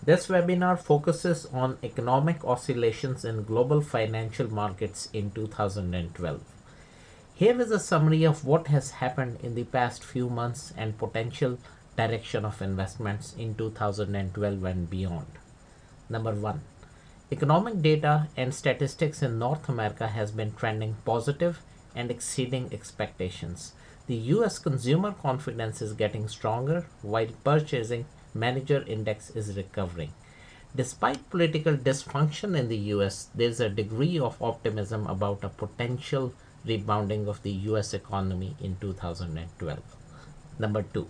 This webinar focuses on economic oscillations in global financial markets in 2012. Here is a summary of what has happened in the past few months and potential direction of investments in 2012 and beyond. Number 1. Economic data and statistics in North America has been trending positive and exceeding expectations. The US consumer confidence is getting stronger while purchasing manager index is recovering. Despite political dysfunction in the US, there is a degree of optimism about a potential rebounding of the US economy in 2012. Number 2.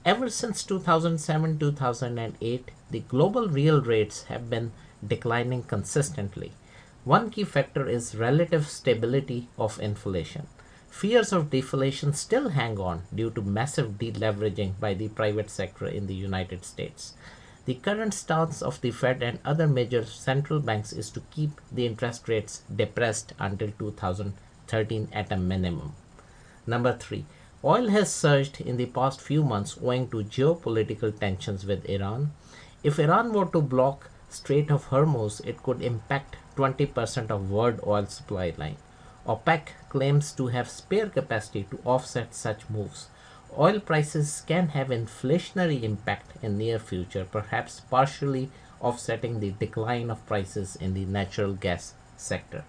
Ever since 2007 2008, the global real rates have been declining consistently. One key factor is relative stability of inflation. Fears of deflation still hang on due to massive deleveraging by the private sector in the United States. The current stance of the Fed and other major central banks is to keep the interest rates depressed until 2013 at a minimum. Number 3. Oil has surged in the past few months owing to geopolitical tensions with Iran. If Iran were to block Strait of Hormuz, it could impact 20% of world oil supply line. OPEC claims to have spare capacity to offset such moves. Oil prices can have inflationary impact in near future, perhaps partially offsetting the decline of prices in the natural gas sector.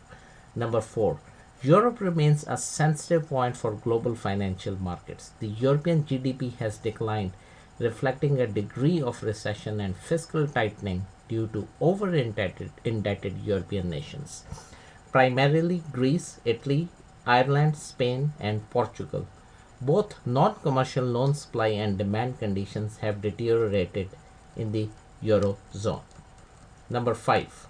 Number 4. Europe remains a sensitive point for global financial markets. The European GDP has declined, reflecting a degree of recession and fiscal tightening due to over-indebted European nations, primarily Greece, Italy, Ireland, Spain, and Portugal. Both non-commercial loan supply and demand conditions have deteriorated in the Eurozone. Number 5.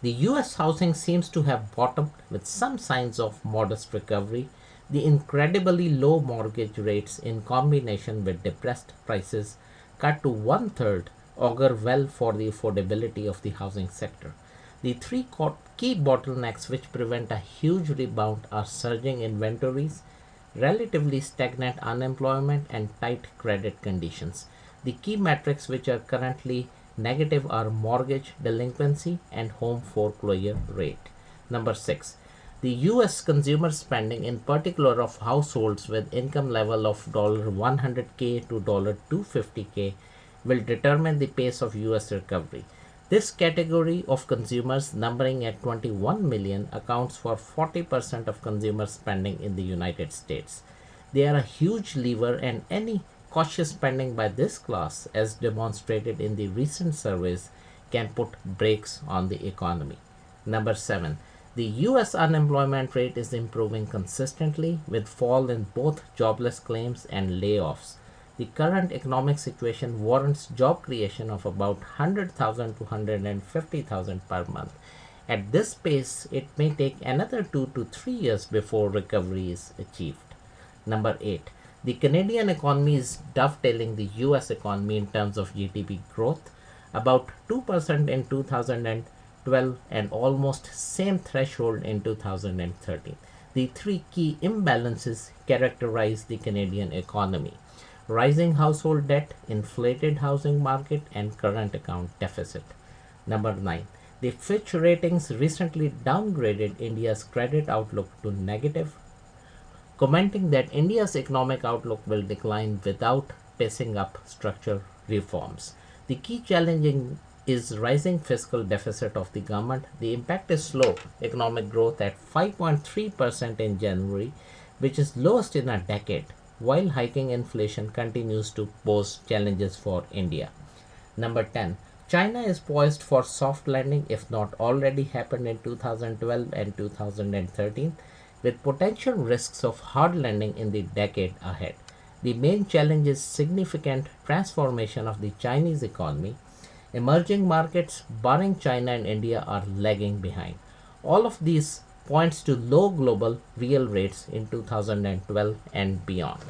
The US housing seems to have bottomed with some signs of modest recovery. The incredibly low mortgage rates in combination with depressed prices cut to one-third augur well for the affordability of the housing sector. The three key bottlenecks which prevent a huge rebound are surging inventories, relatively stagnant unemployment, and tight credit conditions. The key metrics which are currently negative are mortgage delinquency and home foreclosure rate. Number 6. The US consumer spending, in particular of households with income level of $100K to $250K, will determine the pace of US recovery. This category of consumers, numbering at 21 million, accounts for 40% of consumer spending in the United States. They are a huge lever, and any cautious spending by this class, as demonstrated in the recent surveys, can put brakes on the economy. Number 7. The US unemployment rate is improving consistently with fall in both jobless claims and layoffs. The current economic situation warrants job creation of about 100,000 to 150,000 per month. At this pace, it may take another 2 to 3 years before recovery is achieved. Number 8. The Canadian economy is dovetailing the US economy in terms of GDP growth, about 2% in 2012 and almost same threshold in 2013. The three key imbalances characterize the Canadian economy: rising household debt, inflated housing market, and current account deficit. Number 9. The Fitch Ratings recently downgraded India's credit outlook to negative, commenting that India's economic outlook will decline without pacing up structural reforms. The key challenge is rising fiscal deficit of the government. The impact is slow economic growth at 5.3% in January, which is lowest in a decade, while hiking inflation continues to pose challenges for India. Number 10. China is poised for soft landing, if not already happened in 2012 and 2013, with potential risks of hard landing in the decade ahead. The main challenge is significant transformation of the Chinese economy. Emerging markets, barring China and India, are lagging behind. All of these points to low global real rates in 2012 and beyond.